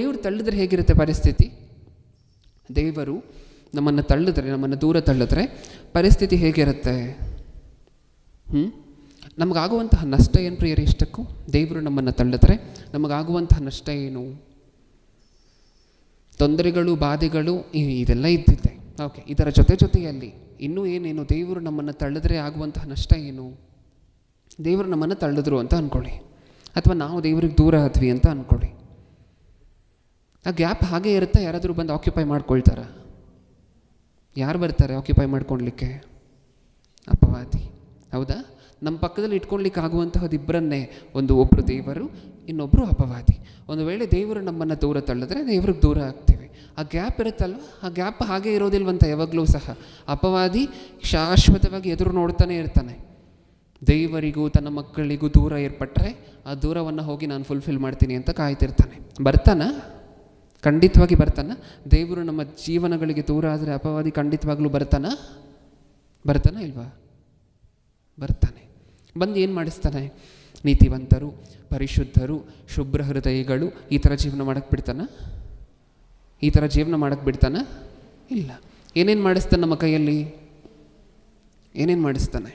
ದೇವರು ತಳ್ಳಿದ್ರೆ ಹೇಗಿರುತ್ತೆ ಪರಿಸ್ಥಿತಿ? ದೇವರು ನಮ್ಮನ್ನು ತಳ್ಳಿದ್ರೆ, ನಮ್ಮನ್ನು ದೂರ ತಳ್ಳಿದ್ರೆ ಪರಿಸ್ಥಿತಿ ಹೇಗಿರುತ್ತೆ? ನಮಗಾಗುವಂತಹ ನಷ್ಟ ಏನು ಪ್ರಿಯರೇ? ಇಷ್ಟಕ್ಕೂ ದೇವರು ನಮ್ಮನ್ನು ತಳ್ಳಿದ್ರೆ ನಮಗಾಗುವಂತಹ ನಷ್ಟ ಏನು? ತೊಂದರೆಗಳು, ಬಾಧೆಗಳು ಇದೆಲ್ಲ ಇದ್ದಿದ್ದೆ. ಓಕೆ, ಇದರ ಜೊತೆಯಲ್ಲಿ ಇನ್ನೂ ಏನೇನು? ದೇವರು ನಮ್ಮನ್ನು ತಳ್ಳಿದ್ರೆ ಆಗುವಂತಹ ನಷ್ಟ ಏನು? ದೇವರು ನಮ್ಮನ್ನು ತಳ್ಳಿದ್ರು ಅಂತ ಅಂದ್ಕೊಳ್ಳಿ, ಅಥವಾ ನಾವು ದೇವ್ರಿಗೆ ದೂರ ಆದ್ವಿ ಅಂತ ಅಂದ್ಕೊಳ್ಳಿ. ಆ ಗ್ಯಾಪ್ ಹಾಗೇ ಇರುತ್ತೆ. ಯಾರಾದರೂ ಬಂದು ಆಕ್ಯುಪೈ ಮಾಡ್ಕೊಳ್ತಾರ? ಯಾರು ಬರ್ತಾರೆ ಆಕ್ಯುಪೈ ಮಾಡ್ಕೊಳ್ಲಿಕ್ಕೆ? ಅಪವಾದಿ. ಹೌದಾ? ನಮ್ಮ ಪಕ್ಕದಲ್ಲಿ ಇಟ್ಕೊಳ್ಲಿಕ್ಕೆ ಆಗುವಂತಹದ್ದು ಇಬ್ಬರನ್ನೇ, ಒಬ್ಬರು ದೇವರು, ಇನ್ನೊಬ್ಬರು ಅಪವಾದಿ. ಒಂದು ವೇಳೆ ದೇವರು ನಮ್ಮನ್ನು ದೂರ ತಳ್ಳಿದ್ರೆ ದೇವ್ರಿಗೆ ದೂರ ಆಗ್ತೀವಿ. ಆ ಗ್ಯಾಪ್ ಇರುತ್ತಲ್ವ, ಆ ಗ್ಯಾಪ್ ಹಾಗೆ ಇರೋದಿಲ್ವಂತ ಯಾವಾಗಲೂ ಸಹ. ಅಪವಾದಿ ಶಾಶ್ವತವಾಗಿ ಎದುರು ನೋಡ್ತಾನೆ ಇರ್ತಾನೆ. ದೇವರಿಗೂ ತನ್ನ ಮಕ್ಕಳಿಗೂ ದೂರ ಏರ್ಪಟ್ಟರೆ ಆ ದೂರವನ್ನು ಹೋಗಿ ನಾನು ಫುಲ್ಫಿಲ್ ಮಾಡ್ತೀನಿ ಅಂತ ಕಾಯ್ತಿರ್ತಾನೆ. ಬರ್ತಾನ? ಖಂಡಿತವಾಗಿ ಬರ್ತಾನ? ದೇವರು ನಮ್ಮ ಜೀವನಗಳಿಗೆ ದೂರ ಆದರೆ ಅಪವಾದಿ ಖಂಡಿತವಾಗ್ಲೂ ಬರ್ತಾನ ಇಲ್ವಾ? ಬರ್ತಾನೆ. ಬಂದು ಏನು ಮಾಡಿಸ್ತಾನೆ? ನೀತಿವಂತರು, ಪರಿಶುದ್ಧರು, ಶುಭ್ರ ಹೃದಯಗಳು ಈ ಥರ ಜೀವನ ಮಾಡಕ್ಕೆ ಬಿಡ್ತಾನ? ಇಲ್ಲ. ಏನೇನು ಮಾಡಿಸ್ತಾನೆ ನಮ್ಮ ಕೈಯಲ್ಲಿ? ಏನೇನು ಮಾಡಿಸ್ತಾನೆ?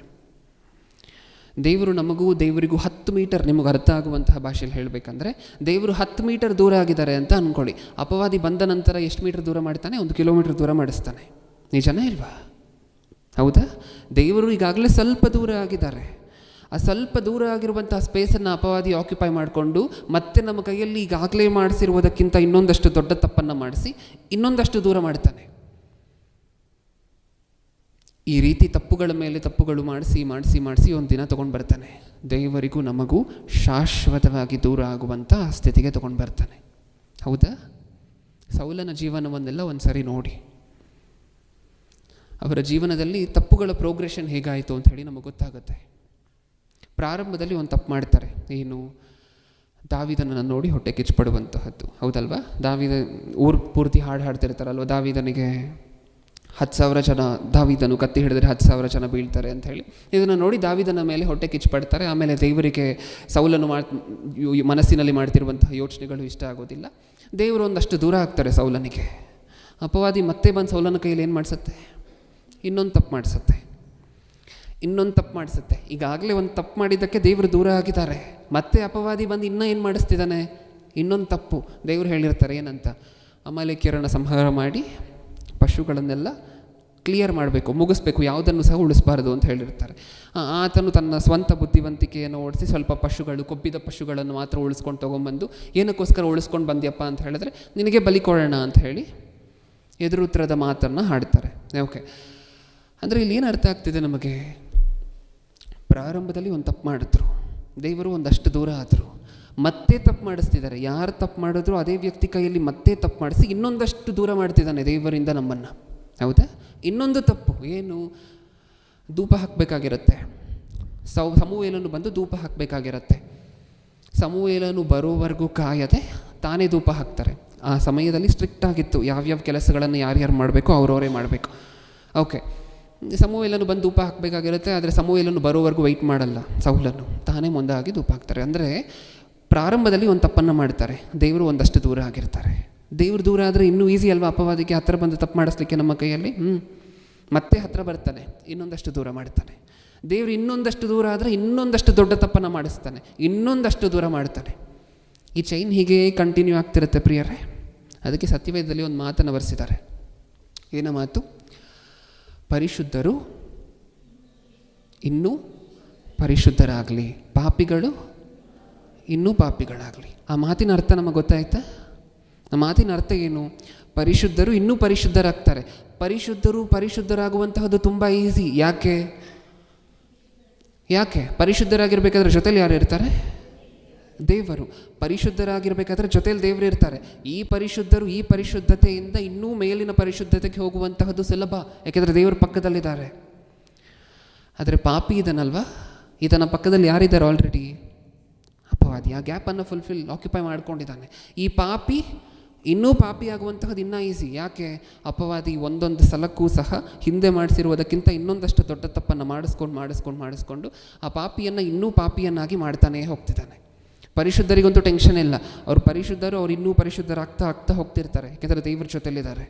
ದೇವರು ನಮಗೂ ದೇವರಿಗೂ 10 ಮೀಟರ್, ನಿಮಗೆ ಅರ್ಥ ಆಗುವಂತಹ ಭಾಷೆಯಲ್ಲಿ ಹೇಳಬೇಕಂದ್ರೆ ದೇವರು 10 ಮೀಟರ್ ದೂರ ಆಗಿದ್ದಾರೆ ಅಂತ ಅಂದ್ಕೊಳ್ಳಿ. ಅಪವಾದಿ ಬಂದ ನಂತರ ಎಷ್ಟು ಮೀಟರ್ ದೂರ ಮಾಡ್ತಾನೆ? 1 ಕಿಲೋಮೀಟರ್ ದೂರ ಮಾಡಿಸ್ತಾನೆ. ನಿಜನೇ ಇಲ್ವಾ? ಹೌದಾ? ದೇವರು ಈಗಾಗಲೇ ಸ್ವಲ್ಪ ದೂರ ಆಗಿದ್ದಾರೆ. ಆ ಸ್ವಲ್ಪ ದೂರ ಆಗಿರುವಂತಹ ಸ್ಪೇಸನ್ನು ಅಪವಾದಿ ಆಕ್ಯುಪೈ ಮಾಡಿಕೊಂಡು ಮತ್ತೆ ನಮ್ಮ ಕೈಯಲ್ಲಿ ಈಗಾಗಲೇ ಮಾಡಿಸಿರುವುದಕ್ಕಿಂತ ಇನ್ನೊಂದಷ್ಟು ದೊಡ್ಡ ತಪ್ಪನ್ನು ಮಾಡಿಸಿ ಇನ್ನೊಂದಷ್ಟು ದೂರ ಮಾಡ್ತಾನೆ. ಈ ರೀತಿ ತಪ್ಪುಗಳ ಮೇಲೆ ತಪ್ಪುಗಳು ಮಾಡಿಸಿ ಒಂದು ದಿನ ತೊಗೊಂಡು ಬರ್ತಾನೆ. ದೇವರಿಗೂ ನಮಗೂ ಶಾಶ್ವತವಾಗಿ ದೂರ ಆಗುವಂಥ ಸ್ಥಿತಿಗೆ ತೊಗೊಂಡು ಬರ್ತಾನೆ. ಹೌದಾ? ಸೌಲನ ಜೀವನವನ್ನೆಲ್ಲ ಒಂದು ಸರಿ ನೋಡಿ. ಅವರ ಜೀವನದಲ್ಲಿ ತಪ್ಪುಗಳ ಪ್ರೋಗ್ರೆಷನ್ ಹೇಗಾಯಿತು ಅಂತ ಹೇಳಿ ನಮಗೆ ಗೊತ್ತಾಗುತ್ತೆ. ಪ್ರಾರಂಭದಲ್ಲಿ ಒಂದು ತಪ್ಪು ಮಾಡ್ತಾರೆ. ಏನು? ದಾವೀದನನ್ನು ನೋಡಿ ಹೊಟ್ಟೆ ಕಿಚ್ಚುಪಡುವಂತಹದ್ದು. ಹೌದಲ್ವಾ? ಊರು ಪೂರ್ತಿ ಹಾಡು ಹಾಡ್ತಿರ್ತಾರಲ್ವ, ದಾವೀದನಿಗೆ 10,000 ಜನ, ದಾವೀದನು ಕತ್ತಿ ಹಿಡಿದ್ರೆ 10,000 ಜನ ಬೀಳ್ತಾರೆ ಅಂತ ಹೇಳಿ. ಇದನ್ನು ನೋಡಿ ದಾವೀದನ ಮೇಲೆ ಹೊಟ್ಟೆ ಕಿಚ್ಚುಪಡ್ತಾರೆ. ಆಮೇಲೆ ದೇವರಿಗೆ ಸೌಲನು ಮನಸ್ಸಿನಲ್ಲಿ ಮಾಡ್ತಿರುವಂತಹ ಯೋಚನೆಗಳು ಇಷ್ಟ ಆಗೋದಿಲ್ಲ. ದೇವರು ಒಂದಷ್ಟು ದೂರ ಆಗ್ತಾರೆ ಸೌಲನಿಗೆ. ಅಪವಾದಿ ಮತ್ತೆ ಬಂದು ಸೌಲನ ಕೈಯಲ್ಲಿ ಏನು ಮಾಡಿಸುತ್ತೆ? ಇನ್ನೊಂದು ತಪ್ಪು ಮಾಡಿಸುತ್ತೆ. ಈಗಾಗಲೇ ಒಂದು ತಪ್ಪು ಮಾಡಿದ್ದಕ್ಕೆ ದೇವರು ದೂರ ಆಗಿದ್ದಾರೆ. ಮತ್ತೆ ಅಪವಾದಿ ಬಂದು ಇನ್ನೂ ಏನು ಮಾಡಿಸ್ತಿದ್ದಾನೆ? ಇನ್ನೊಂದು ತಪ್ಪು. ದೇವರು ಹೇಳಿರ್ತಾರೆ ಏನಂತ? ಅಮಾಲೇಕ್ಯರನ್ನು ಸಂಹಾರ ಮಾಡಿ ಪಶುಗಳನ್ನೆಲ್ಲ ಕ್ಲಿಯರ್ ಮಾಡಬೇಕು, ಮುಗಿಸ್ಬೇಕು, ಯಾವುದನ್ನು ಸಹ ಉಳಿಸಬಾರ್ದು ಅಂತ ಹೇಳಿರ್ತಾರೆ. ಆತನು ತನ್ನ ಸ್ವಂತ ಬುದ್ಧಿವಂತಿಕೆಯನ್ನು ಓಡಿಸಿ ಸ್ವಲ್ಪ ಕೊಬ್ಬಿದ ಪಶುಗಳನ್ನು ಮಾತ್ರ ಉಳಿಸ್ಕೊಂಡು ತೊಗೊಂಬಂದು, ಏನಕ್ಕೋಸ್ಕರ ಉಳಿಸ್ಕೊಂಡು ಬಂದ್ಯಪ್ಪ ಅಂತ ಹೇಳಿದ್ರೆ, ನಿನಗೆ ಬಲಿ ಕೊಡೋಣ ಅಂತ ಹೇಳಿ ಎದುರುತ್ತರದ ಮಾತನ್ನು ಹಾಡ್ತಾರೆ. ಓಕೆ, ಅಂದರೆ ಇಲ್ಲಿ ಏನು ಅರ್ಥ ಆಗ್ತಿದೆ ನಮಗೆ? ಪ್ರಾರಂಭದಲ್ಲಿ ಒಂದು ತಪ್ಪು ಮಾಡಿದ್ರು, ದೇವರು ಒಂದಷ್ಟು ದೂರ ಆದರು, ಮತ್ತೆ ತಪ್ಪು ಮಾಡಿಸ್ತಿದ್ದಾರೆ. ಯಾರು ತಪ್ಪು ಮಾಡಿದ್ರು ಅದೇ ವ್ಯಕ್ತಿ ಕೈಯಲ್ಲಿ ಮತ್ತೆ ತಪ್ಪು ಮಾಡಿಸಿ ಇನ್ನೊಂದಷ್ಟು ದೂರ ಮಾಡ್ತಿದ್ದಾನೆ ದೇವರಿಂದ ನಮ್ಮನ್ನು. ಹೌದಾ? ಇನ್ನೊಂದು ತಪ್ಪು ಏನು? ಧೂಪ ಹಾಕಬೇಕಾಗಿರುತ್ತೆ. ಸಮುವೇಲನು ಬಂದು ಧೂಪ ಹಾಕಬೇಕಾಗಿರುತ್ತೆ. ಸಮುವೇಲನು ಬರೋವರೆಗೂ ಕಾಯದೆ ತಾನೇ ಧೂಪ ಹಾಕ್ತಾರೆ. ಆ ಸಮಯದಲ್ಲಿ ಸ್ಟ್ರಿಕ್ಟ್ ಆಗಿತ್ತು, ಯಾವ್ಯಾವ ಕೆಲಸಗಳನ್ನು ಯಾರ್ಯಾರು ಮಾಡಬೇಕು ಅವರವರೇ ಮಾಡಬೇಕು. ಓಕೆ, ಸಮುವೇಲನು ಬಂದು ಧೂಪ ಹಾಕಬೇಕಾಗಿರುತ್ತೆ. ಆದರೆ ಸಮುವೇಲನು ಬರೋವರೆಗೂ ವೆಯ್ಟ್ ಮಾಡಲ್ಲ. ಸೌಲನು ತಾನೇ ಮುಂದಾಗಿ ಧೂಪ ಹಾಕ್ತಾರೆ. ಅಂದರೆ ಪ್ರಾರಂಭದಲ್ಲಿ ಒಂದು ತಪ್ಪನ್ನು ಮಾಡ್ತಾರೆ, ದೇವರು ಒಂದಷ್ಟು ದೂರ ಆಗಿರ್ತಾರೆ. ದೇವರು ದೂರ ಆದರೆ ಇನ್ನೂ ಈಸಿ ಅಲ್ವಾ ಅಪವಾದಿಗೆ ಹತ್ತಿರ ಬಂದು ತಪ್ಪು ಮಾಡಿಸ್ಲಿಕ್ಕೆ ನಮ್ಮ ಕೈಯಲ್ಲಿ? ಮತ್ತೆ ಹತ್ತಿರ ಬರ್ತಾನೆ, ಇನ್ನೊಂದಷ್ಟು ದೂರ ಮಾಡ್ತಾನೆ. ದೇವರು ಇನ್ನೊಂದಷ್ಟು ದೂರ ಆದರೆ ಇನ್ನೊಂದಷ್ಟು ದೊಡ್ಡ ತಪ್ಪನ್ನು ಮಾಡಿಸ್ತಾನೆ, ಇನ್ನೊಂದಷ್ಟು ದೂರ ಮಾಡ್ತಾನೆ. ಈ ಚೈನ್ ಹೀಗೆ ಕಂಟಿನ್ಯೂ ಆಗ್ತಿರುತ್ತೆ ಪ್ರಿಯರೇ. ಅದಕ್ಕೆ ಸತ್ಯವೇದದಲ್ಲಿ ಒಂದು ಮಾತನ್ನು ಬರೆಸಿದ್ದಾರೆ. ಏನ ಮಾತು? ಪರಿಶುದ್ಧರು ಇನ್ನೂ ಪರಿಶುದ್ಧರಾಗಲಿ, ಪಾಪಿಗಳು ಇನ್ನೂ ಪಾಪಿಗಳಾಗಲಿ. ಆ ಮಾತಿನ ಅರ್ಥ ನಮಗೆ ಗೊತ್ತಾಯ್ತಾ? ಆ ಮಾತಿನ ಅರ್ಥ ಏನು? ಪರಿಶುದ್ಧರು ಇನ್ನೂ ಪರಿಶುದ್ಧರಾಗ್ತಾರೆ. ಪರಿಶುದ್ಧರಾಗುವಂತಹದ್ದು ತುಂಬ ಈಸಿ. ಯಾಕೆ ಪರಿಶುದ್ಧರಾಗಿರ್ಬೇಕಾದ್ರೆ ಜೊತೆಲಿ ಯಾರು ಇರ್ತಾರೆ? ದೇವರು. ಪರಿಶುದ್ಧರಾಗಿರ್ಬೇಕಾದ್ರೆ ಜೊತೆಲಿ ದೇವರು ಇರ್ತಾರೆ. ಈ ಪರಿಶುದ್ಧತೆಯಿಂದ ಇನ್ನೂ ಮೇಲಿನ ಪರಿಶುದ್ಧತೆಗೆ ಹೋಗುವಂತಹದ್ದು ಸುಲಭ, ಯಾಕೆಂದರೆ ದೇವರು ಪಕ್ಕದಲ್ಲಿದ್ದಾರೆ. ಆದರೆ ಪಾಪಿ ಇದನ್ನಲ್ವಾ, ಇದನ್ನ ಪಕ್ಕದಲ್ಲಿ ಯಾರಿದ್ದಾರೆ? ಆಲ್ರೆಡಿ ಅಪವಾದಿ. ಆ ಗ್ಯಾಪನ್ನು ಆಕ್ಯುಪೈ ಮಾಡ್ಕೊಂಡಿದ್ದಾನೆ. ಈ ಪಾಪಿ ಇನ್ನೂ ಪಾಪಿ ಆಗುವಂತಹದ್ದು ಇನ್ನೂ ಈಸಿ. ಯಾಕೆ? ಅಪವಾದಿ ಒಂದೊಂದು ಸಲಕ್ಕೂ ಸಹ ಹಿಂದೆ ಮಾಡಿಸಿರುವುದಕ್ಕಿಂತ ಇನ್ನೊಂದಷ್ಟು ದೊಡ್ಡ ತಪ್ಪನ್ನು ಮಾಡಿಸ್ಕೊಂಡು ಆ ಪಾಪಿಯನ್ನು ಇನ್ನೂ ಪಾಪಿಯನ್ನಾಗಿ ಮಾಡ್ತಾನೇ ಹೋಗ್ತಿದ್ದಾನೆ. ಪರಿಶುದ್ಧರಿಗಂತೂ ಟೆನ್ಷನ್ ಇಲ್ಲ. ಅವ್ರು ಪರಿಶುದ್ಧರು, ಅವ್ರು ಇನ್ನೂ ಪರಿಶುದ್ಧರಾಗ್ತಾ ಆಗ್ತಾ ಹೋಗ್ತಿರ್ತಾರೆ, ಯಾಕೆಂದರೆ ದೇವ್ರ ಜೊತೆಲಿದ್ದಾರೆ.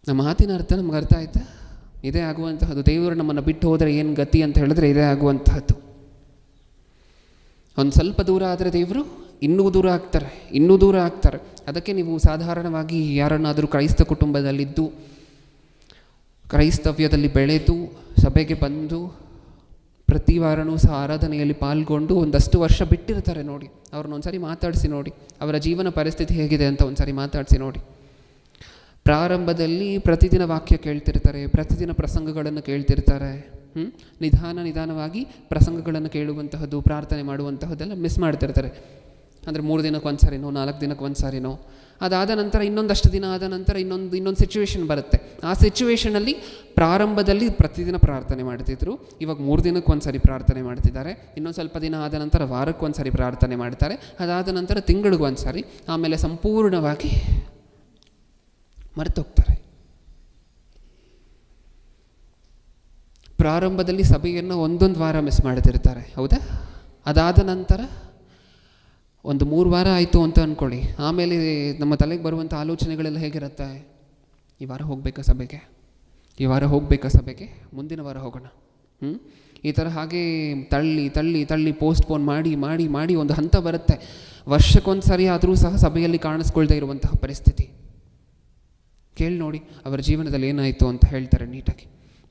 ನಮ್ಮ ಮಾತಿನ ಅರ್ಥ ನಮ್ಗೆ ಅರ್ಥ ಆಯ್ತಾ? ಇದೇ ಆಗುವಂತಹದ್ದು. ದೇವರು ನಮ್ಮನ್ನು ಬಿಟ್ಟು ಹೋದರೆ ಏನು ಗತಿ ಅಂತ ಹೇಳಿದ್ರೆ ಇದೇ ಆಗುವಂತಹದ್ದು. ಒಂದು ಸ್ವಲ್ಪ ದೂರ ಆದರೆ ದೇವರು ಇನ್ನೂ ದೂರ ಆಗ್ತಾರೆ, ಇನ್ನೂ ದೂರ ಆಗ್ತಾರೆ. ಅದಕ್ಕೆ ನೀವು ಸಾಧಾರಣವಾಗಿ ಯಾರನ್ನಾದರೂ ಕ್ರೈಸ್ತ ಕುಟುಂಬದಲ್ಲಿದ್ದು ಕ್ರೈಸ್ತವ್ಯದಲ್ಲಿ ಬೆಳೆದು ಸಭೆಗೆ ಬಂದು ಪ್ರತಿ ವಾರನೂ ಸಹ ಆರಾಧನೆಯಲ್ಲಿ ಪಾಲ್ಗೊಂಡು ಒಂದಷ್ಟು ವರ್ಷ ಬಿಟ್ಟಿರ್ತಾರೆ ನೋಡಿ, ಅವ್ರನ್ನ ಒಂದ್ಸರಿ ಮಾತಾಡಿಸಿ ನೋಡಿ, ಅವರ ಜೀವನ ಪರಿಸ್ಥಿತಿ ಹೇಗಿದೆ ಅಂತ ಒಂದ್ಸರಿ ಮಾತಾಡಿಸಿ ನೋಡಿ. ಪ್ರಾರಂಭದಲ್ಲಿ ಪ್ರತಿದಿನ ವಾಕ್ಯ ಕೇಳ್ತಿರ್ತಾರೆ, ಪ್ರತಿದಿನ ಪ್ರಸಂಗಗಳನ್ನು ಕೇಳ್ತಿರ್ತಾರೆ. ನಿಧಾನವಾಗಿ ಪ್ರಸಂಗಗಳನ್ನು ಕೇಳುವಂತಹದ್ದು, ಪ್ರಾರ್ಥನೆ ಮಾಡುವಂತಹದ್ದೆಲ್ಲ ಮಿಸ್ ಮಾಡ್ತಿರ್ತಾರೆ. ಅಂದರೆ 3 ದಿನಕ್ಕೆ ಒಂದು ಸಾರಿನೋ 4 ದಿನಕ್ಕೆ ಒಂದು ಸಾರಿನೋ. ಅದಾದ ನಂತರ ಇನ್ನೊಂದಷ್ಟು ದಿನ ಆದ ನಂತರ ಇನ್ನೊಂದು ಸಿಚುವೇಶನ್ ಬರುತ್ತೆ. ಆ ಸಿಚುವೇಷನಲ್ಲಿ ಪ್ರಾರಂಭದಲ್ಲಿ ಪ್ರತಿದಿನ ಪ್ರಾರ್ಥನೆ ಮಾಡ್ತಿದ್ರು, ಇವಾಗ 3 ದಿನಕ್ಕೆ ಒಂದು ಸಾರಿ ಪ್ರಾರ್ಥನೆ ಮಾಡ್ತಿದ್ದಾರೆ. ಇನ್ನೊಂದು ಸ್ವಲ್ಪ ದಿನ ಆದ ನಂತರ ವಾರಕ್ಕೆ ಒಂದು ಸಾರಿ ಪ್ರಾರ್ಥನೆ ಮಾಡ್ತಾರೆ. ಅದಾದ ನಂತರ ತಿಂಗಳಿಗೂ ಒಂದು ಸಾರಿ, ಆಮೇಲೆ ಸಂಪೂರ್ಣವಾಗಿ ಮರೆತೋಗ್ತಾರೆ. ಪ್ರಾರಂಭದಲ್ಲಿ ಸಭೆಯನ್ನು ಒಂದೊಂದು ವಾರ ಮಿಸ್ ಮಾಡ್ತಿರ್ತಾರೆ, ಹೌದಾ? ಅದಾದ ನಂತರ ಒಂದು 3 ವಾರ ಆಯಿತು ಅಂತ ಅಂದ್ಕೊಳ್ಳಿ. ಆಮೇಲೆ ನಮ್ಮ ತಲೆಗೆ ಬರುವಂಥ ಆಲೋಚನೆಗಳೆಲ್ಲ ಹೇಗಿರುತ್ತೆ? ಈ ವಾರ ಹೋಗಬೇಕಾ ಸಭೆಗೆ, ಈ ವಾರ ಹೋಗಬೇಕಾ ಸಭೆಗೆ, ಮುಂದಿನ ವಾರ ಹೋಗೋಣ. ಈ ಥರ ಹಾಗೆ ತಳ್ಳಿ ಪೋಸ್ಟ್ಪೋನ್ ಮಾಡಿ ಒಂದು ಹಂತ ಬರುತ್ತೆ. ವರ್ಷಕ್ಕೊಂದು ಸಾರಿ ಆದರೂ ಸಹ ಸಭೆಯಲ್ಲಿ ಕಾಣಿಸ್ಕೊಳ್ದೇ ಇರುವಂತಹ ಪರಿಸ್ಥಿತಿ. ಕೇಳಿ ನೋಡಿ ಅವರ ಜೀವನದಲ್ಲಿ ಏನಾಯಿತು ಅಂತ ಹೇಳ್ತಾರೆ ನೀಟಾಗಿ.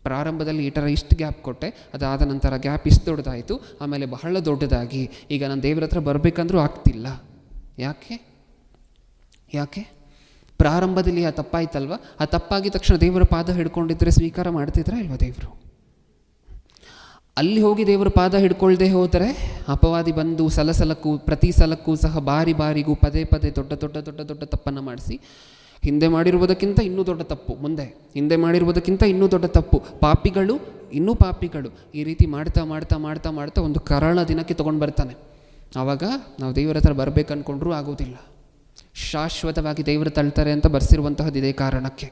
ಪ್ರಾರಂಭದಲ್ಲಿ ಇಷ್ಟು ಗ್ಯಾಪ್ ಕೊಟ್ಟೆ, ಅದಾದ ನಂತರ ಗ್ಯಾಪ್ ಇಷ್ಟು ದೊಡ್ಡದಾಯಿತು, ಆಮೇಲೆ ಬಹಳ ದೊಡ್ಡದಾಗಿ ಈಗ ನಾನು ದೇವರ ಹತ್ರ ಬರಬೇಕಂದ್ರೂ ಆಗ್ತಿಲ್ಲ. ಯಾಕೆ? ಪ್ರಾರಂಭದಲ್ಲಿ ಆ ತಪ್ಪಾಯ್ತಲ್ವ, ಆ ತಪ್ಪಾಗಿದ ತಕ್ಷಣ ದೇವರ ಪಾದ ಹಿಡ್ಕೊಂಡಿದ್ರೆ ಸ್ವೀಕಾರ ಮಾಡ್ತಿದ್ರ ಇಲ್ವ ದೇವರು? ಅಲ್ಲಿ ಹೋಗಿ ದೇವರ ಪಾದ ಹಿಡ್ಕೊಳ್ದೆ ಹೋದರೆ ಅಪವಾದಿ ಬಂದು ಪ್ರತಿ ಸಲಕ್ಕೂ ಸಹ ಬಾರಿಗೂ ಪದೇ ದೊಡ್ಡ ತಪ್ಪನ್ನು ಮಾಡಿಸಿ, ಹಿಂದೆ ಮಾಡಿರುವುದಕ್ಕಿಂತ ಇನ್ನೂ ದೊಡ್ಡ ತಪ್ಪು, ಹಿಂದೆ ಮಾಡಿರುವುದಕ್ಕಿಂತ ಇನ್ನೂ ದೊಡ್ಡ ತಪ್ಪು, ಪಾಪಿಗಳು ಇನ್ನೂ ಪಾಪಿಗಳು, ಈ ರೀತಿ ಮಾಡ್ತಾ ಒಂದು ಕರಾಳ ದಿನಕ್ಕೆ ತೊಗೊಂಡು ಬರ್ತಾನೆ. ಆವಾಗ ನಾವು ದೇವರ ಹತ್ರ ಬರಬೇಕು ಅಂದ್ಕೊಂಡ್ರೂ ಆಗೋದಿಲ್ಲ. ಶಾಶ್ವತವಾಗಿ ದೇವರು ತಳ್ತಾರೆ ಅಂತ ಬರ್ಸಿರುವಂತಹದ್ದು ಇದೇ ಕಾರಣಕ್ಕೆ.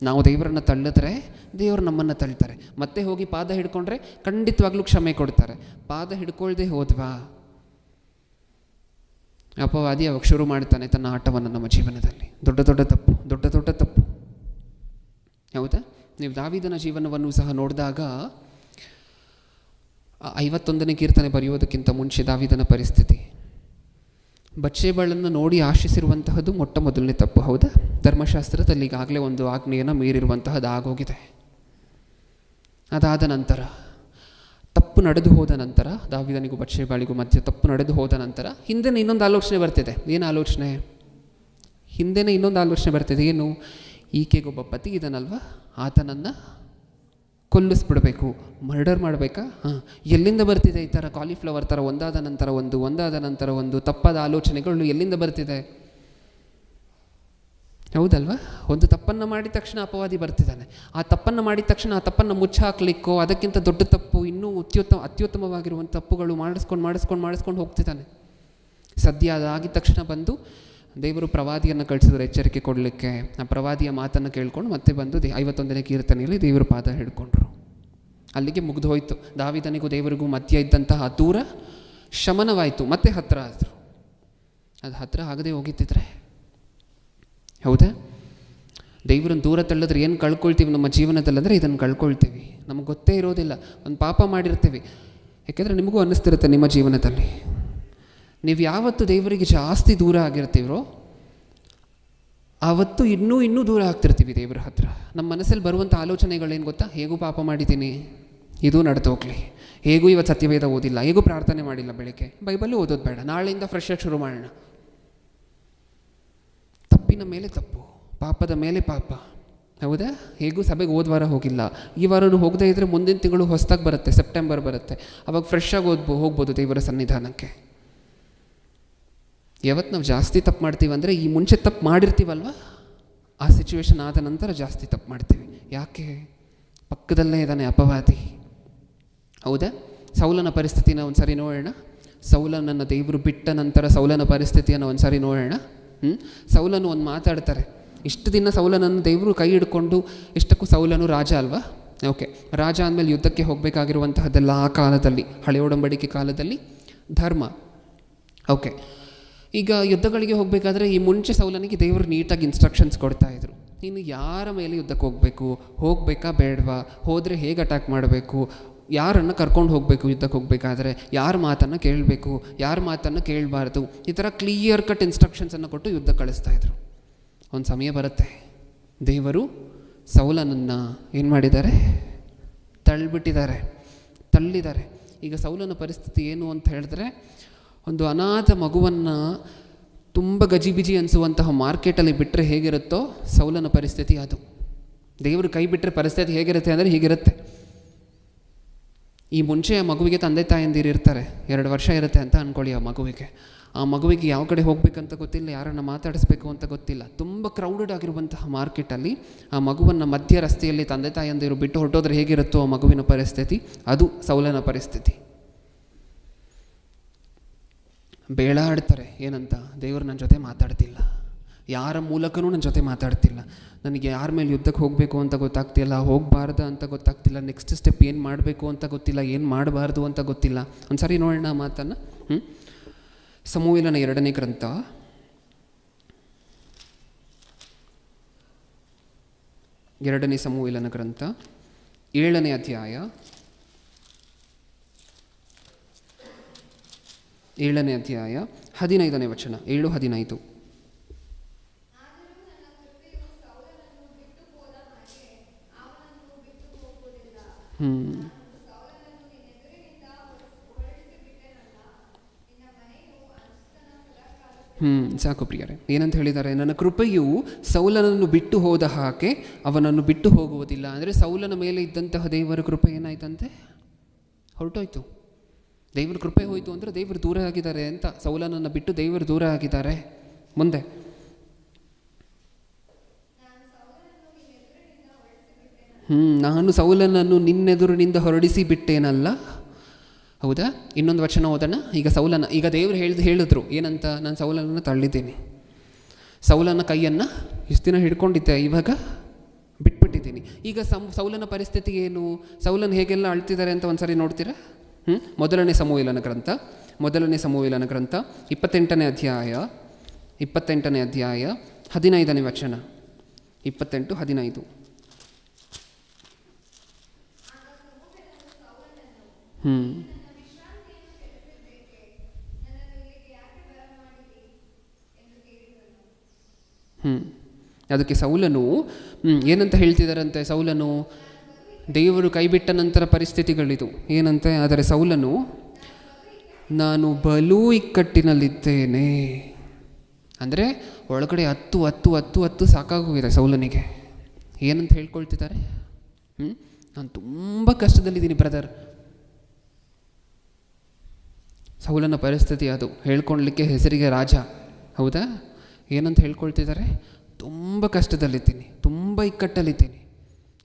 ನಾವು ದೇವರನ್ನು ತಳ್ಳಿದ್ರೆ ದೇವರು ನಮ್ಮನ್ನು ತಳ್ತಾರೆ. ಮತ್ತೆ ಹೋಗಿ ಪಾದ ಹಿಡ್ಕೊಂಡ್ರೆ ಖಂಡಿತವಾಗ್ಲೂ ಕ್ಷಮೆ ಕೊಡ್ತಾರೆ. ಪಾದ ಹಿಡ್ಕೊಳ್ದೆ ಹೋದ್ವಾ ಅಪವಾದಿ ಅವಾಗ ಶುರು ಮಾಡ್ತಾನೆ ತನ್ನ ಆಟವನ್ನು ನಮ್ಮ ಜೀವನದಲ್ಲಿ. ದೊಡ್ಡ ತಪ್ಪು, ಹೌದಾ? ನೀವು ದಾವೀದನ ಜೀವನವನ್ನು ಸಹ ನೋಡಿದಾಗ 51ನೇ ಕೀರ್ತನೆ ಬರೆಯೋದಕ್ಕಿಂತ ಮುಂಚೆ ದಾವೀದನ ಪರಿಸ್ಥಿತಿ, ಬತ್ಷೆಬಳನ್ನು ನೋಡಿ ಆಶಿಸಿರುವಂತಹದ್ದು ಮೊಟ್ಟ ಮೊದಲನೇ ತಪ್ಪು, ಹೌದಾ? ಧರ್ಮಶಾಸ್ತ್ರದಲ್ಲಿ ಈಗಾಗಲೇ ಒಂದು ಆಜ್ಞೆಯನ್ನು ಮೀರಿರುವಂತಹದ್ದು ಆಗೋಗಿದೆ. ಅದಾದ ನಂತರ ತಪ್ಪು ನಡೆದು ಹೋದ ನಂತರ, ದಾವೀದನಿಗೂ ಬತ್ಷೆಬಳಿಗೂ ಮಧ್ಯೆ ತಪ್ಪು ನಡೆದು ಹೋದ ನಂತರ ಹಿಂದೆನೇ ಇನ್ನೊಂದು ಆಲೋಚನೆ ಬರ್ತಿದೆ. ಏನು ಆಲೋಚನೆ? ಹಿಂದೆನೇ ಇನ್ನೊಂದು ಆಲೋಚನೆ ಬರ್ತಿದೆ. ಏನು? ಈಕೆಗೊಬ್ಬ ಪತಿ ಇದನಲ್ವ, ಆತನನ್ನು ಕೊಲ್ಲಿಸ್ಬಿಡ್ಬೇಕು, ಮರ್ಡರ್ ಮಾಡಬೇಕಾ? ಎಲ್ಲಿಂದ ಬರ್ತಿದೆ ಈ ಥರ ಕಾಲಿಫ್ಲವರ್ ಥರ ಒಂದಾದ ನಂತರ ಒಂದು ತಪ್ಪಾದ ಆಲೋಚನೆಗಳು ಎಲ್ಲಿಂದ ಬರ್ತಿದೆ? ಹೌದಲ್ವಾ? ಒಂದು ತಪ್ಪನ್ನು ಮಾಡಿದ ತಕ್ಷಣ ಅಪವಾದಿ ಬರ್ತಿದ್ದಾನೆ. ಆ ತಪ್ಪನ್ನು ಮಾಡಿದ ತಕ್ಷಣ ಆ ತಪ್ಪನ್ನು ಮುಚ್ಚಾಕ್ಲಿಕ್ಕೋ ಅದಕ್ಕಿಂತ ದೊಡ್ಡ ತಪ್ಪು, ಇನ್ನೂ ಅತ್ಯುತ್ತಮವಾಗಿರುವಂಥ ತಪ್ಪುಗಳು ಮಾಡಿಸ್ಕೊಂಡು ಹೋಗ್ತಿದ್ದಾನೆ. ಸದ್ಯ ಅದಾಗಿದ ತಕ್ಷಣ ಬಂದು ದೇವರು ಪ್ರವಾದಿಯನ್ನು ಕಳಿಸಿದ್ರು ಎಚ್ಚರಿಕೆ ಕೊಡಲಿಕ್ಕೆ. ಆ ಪ್ರವಾದಿಯ ಮಾತನ್ನು ಕೇಳ್ಕೊಂಡು ಮತ್ತೆ ಬಂದು 51ನೇ ಕೀರ್ತನೆಯಲ್ಲಿ ದೇವರ ಪಾದ ಹಿಡ್ಕೊಂಡ್ರು. ಅಲ್ಲಿಗೆ ಮುಗಿದು ಹೋಯಿತು. ದಾವೀದನಿಗೂ ದೇವರಿಗೂ ಮಧ್ಯ ಇದ್ದಂತಹ ದೂರ ಶಮನವಾಯಿತು. ಮತ್ತೆ ಹತ್ತಿರ ಆದರು. ಅದು ಹತ್ತಿರ ಆಗದೆ ಹೋಗಿದ್ದಿದ್ರೆ, ಹೌದಾ? ದೇವರನ್ನು ದೂರ ತಳ್ಳಿದ್ರೆ ಏನು ಕಳ್ಕೊಳ್ತೀವಿ ನಮ್ಮ ಜೀವನದಲ್ಲಂದರೆ ಇದನ್ನು ಕಳ್ಕೊಳ್ತೀವಿ. ನಮಗೆ ಗೊತ್ತೇ ಇರೋದಿಲ್ಲ. ಒಂದು ಪಾಪ ಮಾಡಿರ್ತೀವಿ. ಯಾಕೆಂದರೆ ನಿಮಗೂ ಅನ್ನಿಸ್ತಿರುತ್ತೆ ನಿಮ್ಮ ಜೀವನದಲ್ಲಿ, ನೀವು ಯಾವತ್ತು ದೇವರಿಗೆ ಜಾಸ್ತಿ ದೂರ ಆಗಿರ್ತೀರೋ ಆವತ್ತು ಇನ್ನೂ ದೂರ ಆಗ್ತಿರ್ತೀವಿ ದೇವರ ಹತ್ರ. ನಮ್ಮ ಮನಸ್ಸಲ್ಲಿ ಬರುವಂಥ ಆಲೋಚನೆಗಳೇನು ಗೊತ್ತಾ? ಹೇಗೂ ಪಾಪ ಮಾಡಿದ್ದೀನಿ, ಇದು ನಡೆದೋಗ್ಲಿ, ಹೇಗೂ ಇವತ್ತು ಸತ್ಯವೇದ ಓದಿಲ್ಲ, ಹೇಗೂ ಪ್ರಾರ್ಥನೆ ಮಾಡಿಲ್ಲ, ಬೆಳಗ್ಗೆ ಬೈಬಲ್ಲು ಓದೋದು ಬೇಡ, ನಾಳೆಯಿಂದ ಫ್ರೆಶ್ ಆಗಿ ಶುರು ಮಾಡೋಣ. ತಪ್ಪಿನ ಮೇಲೆ ತಪ್ಪು, ಪಾಪದ ಮೇಲೆ ಪಾಪ, ಹೌದಾ? ಹೇಗೂ ಸಭೆಗೆ ಹೋದ ವಾರ ಹೋಗಿಲ್ಲ, ಈ ವಾರನೂ ಹೋಗದೇ ಇದ್ದರೆ ಮುಂದಿನ ತಿಂಗಳು ಹೊಸದಾಗಿ ಬರುತ್ತೆ, ಸೆಪ್ಟೆಂಬರ್ ಬರುತ್ತೆ, ಅವಾಗ ಫ್ರೆಶ್ ಆಗಿ ಹೋಗ್ಬೋದು ದೇವರ ಸನ್ನಿಧಾನಕ್ಕೆ. ಯಾವತ್ತು ನಾವು ಜಾಸ್ತಿ ತಪ್ಪು ಮಾಡ್ತೀವಿ ಅಂದರೆ ಈ ಮುಂಚೆ ತಪ್ಪು ಮಾಡಿರ್ತೀವಲ್ವ, ಆ ಸಿಚುವೇಶನ್ ಆದ ನಂತರ ಜಾಸ್ತಿ ತಪ್ಪು ಮಾಡ್ತೀವಿ. ಯಾಕೆ? ಪಕ್ಕದಲ್ಲೇ ಇದ್ದಾನೆ ಅಪವಾದಿ, ಹೌದಾ? ಸೌಲನ ಪರಿಸ್ಥಿತಿನ ಒಂದು ಸಾರಿ ನೋಡೋಣ. ಸೌಲನನ್ನು ದೇವರು ಬಿಟ್ಟ ನಂತರ ಸೌಲನ ಪರಿಸ್ಥಿತಿಯನ್ನು ಒಂದು ಸಾರಿ ನೋಡೋಣ. ಸೌಲನು ಒಂದು ಮಾತಾಡ್ತಾರೆ. ಇಷ್ಟು ದಿನ ಸೌಲನನ್ನು ದೇವರು ಕೈ ಹಿಡ್ಕೊಂಡು, ಇಷ್ಟಕ್ಕೂ ಸೌಲನು ರಾಜ ಅಲ್ವಾ? ಓಕೆ, ರಾಜ ಅಂದಮೇಲೆ ಯುದ್ಧಕ್ಕೆ ಹೋಗಬೇಕಾಗಿರುವಂತಹದ್ದೆಲ್ಲ ಆ ಕಾಲದಲ್ಲಿ, ಹಳೆಯ ಒಡಂಬಡಿಕೆ ಕಾಲದಲ್ಲಿ ಧರ್ಮ, ಓಕೆ, ಈಗ ಯುದ್ಧಗಳಿಗೆ ಹೋಗಬೇಕಾದ್ರೆ ಈ ಮುಂಚೆ ಸೌಲನಿಗೆ ದೇವರು ನೀಟಾಗಿ ಇನ್ಸ್ಟ್ರಕ್ಷನ್ಸ್ ಕೊಡ್ತಾಯಿದ್ರು. ನೀನು ಯಾರ ಮೇಲೆ ಯುದ್ಧಕ್ಕೆ ಹೋಗಬೇಕಾ ಬೇಡವಾ, ಹೋದರೆ ಹೇಗೆ ಅಟ್ಯಾಕ್ ಮಾಡಬೇಕು, ಯಾರನ್ನು ಕರ್ಕೊಂಡು ಹೋಗಬೇಕು, ಯುದ್ಧಕ್ಕೆ ಹೋಗಬೇಕಾದ್ರೆ ಯಾರ ಮಾತನ್ನು ಕೇಳಬೇಕು, ಯಾರ ಮಾತನ್ನು ಕೇಳಬಾರ್ದು, ಈ ಥರ ಕ್ಲಿಯರ್ ಕಟ್ ಇನ್ಸ್ಟ್ರಕ್ಷನ್ಸನ್ನು ಕೊಟ್ಟು ಯುದ್ಧ ಕಳಿಸ್ತಾಯಿದ್ರು. ಒಂದು ಸಮಯ ಬರುತ್ತೆ, ದೇವರು ಸೌಲನನ್ನು ಏನು ಮಾಡಿದ್ದಾರೆ, ತಳ್ಳಿದ್ದಾರೆ. ಈಗ ಸೌಲನ ಪರಿಸ್ಥಿತಿ ಏನು ಅಂತ ಹೇಳಿದ್ರೆ, ಒಂದು ಅನಾಥ ಮಗುವನ್ನು ತುಂಬ ಗಜಿಬಿಜಿ ಅನಿಸುವಂತಹ ಮಾರ್ಕೆಟಲ್ಲಿ ಬಿಟ್ಟರೆ ಹೇಗಿರುತ್ತೋ ಸೌಲನ ಪರಿಸ್ಥಿತಿ ಅದು. ದೇವರು ಕೈ ಬಿಟ್ಟರೆ ಪರಿಸ್ಥಿತಿ ಹೇಗಿರುತ್ತೆ ಅಂದರೆ ಹೀಗಿರುತ್ತೆ. ಈ ಮುಂಚೆ ಆ ಮಗುವಿಗೆ ತಂದೆ ತಾಯಂದಿರು ಇರ್ತಾರೆ, 2 ವರ್ಷ ಇರುತ್ತೆ ಅಂತ ಅಂದ್ಕೊಳ್ಳಿ. ಆ ಮಗುವಿಗೆ ಯಾವ ಕಡೆ ಹೋಗಬೇಕಂತ ಗೊತ್ತಿಲ್ಲ, ಯಾರನ್ನು ಮಾತಾಡಿಸ್ಬೇಕು ಅಂತ ಗೊತ್ತಿಲ್ಲ. ತುಂಬ ಕ್ರೌಡೆಡ್ ಆಗಿರುವಂತಹ ಮಾರ್ಕೆಟಲ್ಲಿ ಆ ಮಗುವನ್ನು ಮಧ್ಯ ರಸ್ತೆಯಲ್ಲಿ ತಂದೆ ತಾಯಂದಿರು ಬಿಟ್ಟು ಹೊರಟೋದ್ರೆ ಹೇಗಿರುತ್ತೋ ಆ ಮಗುವಿನ ಪರಿಸ್ಥಿತಿ, ಅದು ಸೌಲನ ಪರಿಸ್ಥಿತಿ. ಬೇಳಾಡ್ತಾರೆ, ಏನಂತ, ದೇವರು ನನ್ನ ಜೊತೆ ಮಾತಾಡ್ತಿಲ್ಲ, ಯಾರ ಮೂಲಕನೂ ನನ್ನ ಜೊತೆ ಮಾತಾಡ್ತಿಲ್ಲ, ನನಗೆ ಯಾರ ಮೇಲೆ ಯುದ್ಧಕ್ಕೆ ಹೋಗಬೇಕು ಅಂತ ಗೊತ್ತಾಗ್ತಿಲ್ಲ, ಹೋಗಬಾರ್ದು ಅಂತ ಗೊತ್ತಾಗ್ತಿಲ್ಲ, ನೆಕ್ಸ್ಟ್ ಸ್ಟೆಪ್ ಏನು ಮಾಡಬೇಕು ಅಂತ ಗೊತ್ತಿಲ್ಲ, ಏನು ಮಾಡಬಾರ್ದು ಅಂತ ಗೊತ್ತಿಲ್ಲ. ಒಂದು ಸಾರಿ ನೋಡೋಣ ಮಾತನ್ನು. ಸಮುವೇಲನ 2ನೇ ಗ್ರಂಥ 2ನೇ ಸಮುವೇಲನ ಗ್ರಂಥ 7ನೇ ಅಧ್ಯಾಯ 15ನೇ ವಚನ, 7:15. ಸಾಕು ಪ್ರಿಯರೇ, ಏನಂತ ಹೇಳಿದ್ದಾರೆ, ನನ್ನ ಕೃಪೆಯು ಸೌಲನನ್ನು ಬಿಟ್ಟು ಹೋದ ಹಾಗೆ ಅವನನ್ನು ಬಿಟ್ಟು ಹೋಗುವುದಿಲ್ಲ. ಅಂದರೆ ಸೌಲನ ಮೇಲೆ ಇದ್ದಂತಹ ದೇವರ ಕೃಪೆ ಏನಾಯ್ತಂತೆ, ಹೊರಟೋಯ್ತು. ದೇವರ ಕೃಪೆ ಹೋಯಿತು ಅಂದರೆ ದೇವರು ದೂರ ಆಗಿದ್ದಾರೆ ಅಂತ. ಸೌಲನನ್ನು ಬಿಟ್ಟು ದೇವರು ದೂರ ಆಗಿದ್ದಾರೆ. ಮುಂದೆ ನಾನು ಸೌಲನನ್ನು ನಿನ್ನೆದುರಿನಿಂದ ಹೊರಡಿಸಿ ಬಿಟ್ಟೇನಲ್ಲ. ಹೌದಾ? ಇನ್ನೊಂದು ವಚನ ಓದೋಣ. ಈಗ ದೇವರು ಹೇಳಿದ್ರು ಏನಂತ, ನಾನು ಸೌಲನನ್ನು ತಳ್ಳಿದ್ದೀನಿ, ಸೌಲನ ಕೈಯನ್ನು ಇಷ್ಟು ದಿನ ಹಿಡ್ಕೊಂಡಿದ್ದೆ, ಇವಾಗ ಬಿಟ್ಬಿಟ್ಟಿದ್ದೀನಿ. ಈಗ ಸೌಲನ ಪರಿಸ್ಥಿತಿ ಏನು, ಸೌಲನ ಹೇಗೆಲ್ಲ ಅಳ್ತಿದ್ದಾರೆ ಅಂತ ಒಂದು ಸಾರಿ ನೋಡ್ತೀರಾ? ಮೊದಲನೇ ಸಮುವೇಲನ ಗ್ರಂಥ 28ನೇ ಅಧ್ಯಾಯ 15ನೇ ವಚನ, 28-15. ಅದಕ್ಕೆ ಸೌಲನು ಏನಂತ ಹೇಳ್ತಿದ್ದಾರಂತೆ, ಸೌಲನು ದೇವರು ಕೈಬಿಟ್ಟ ನಂತರ ಪರಿಸ್ಥಿತಿಗಳಿದು ಏನಂತೆ. ಆದರೆ ಸೌಲನು, ನಾನು ಬಲೂ ಇಕ್ಕಟ್ಟಿನಲ್ಲಿದ್ದೇನೆ, ಅಂದರೆ ಒಳಗಡೆ ಹತ್ತು ಸಾಕಾಗೋಗಿದೆ ಸೌಲನಿಗೆ. ಏನಂತ ಹೇಳ್ಕೊಳ್ತಿದ್ದಾರೆ, ನಾನು ತುಂಬ ಕಷ್ಟದಲ್ಲಿದ್ದೀನಿ ಬ್ರದರ್. ಸೌಲನ ಪರಿಸ್ಥಿತಿ ಅದು, ಹೇಳ್ಕೊಳ್ಲಿಕ್ಕೆ ಹೆಸರಿಗೆ ರಾಜ. ಹೌದಾ? ಏನಂತ ಹೇಳ್ಕೊಳ್ತಿದ್ದಾರೆ, ತುಂಬ ಕಷ್ಟದಲ್ಲಿದ್ದೀನಿ, ತುಂಬ ಇಕ್ಕಟ್ಟಲ್ಲಿದ್ದೀನಿ.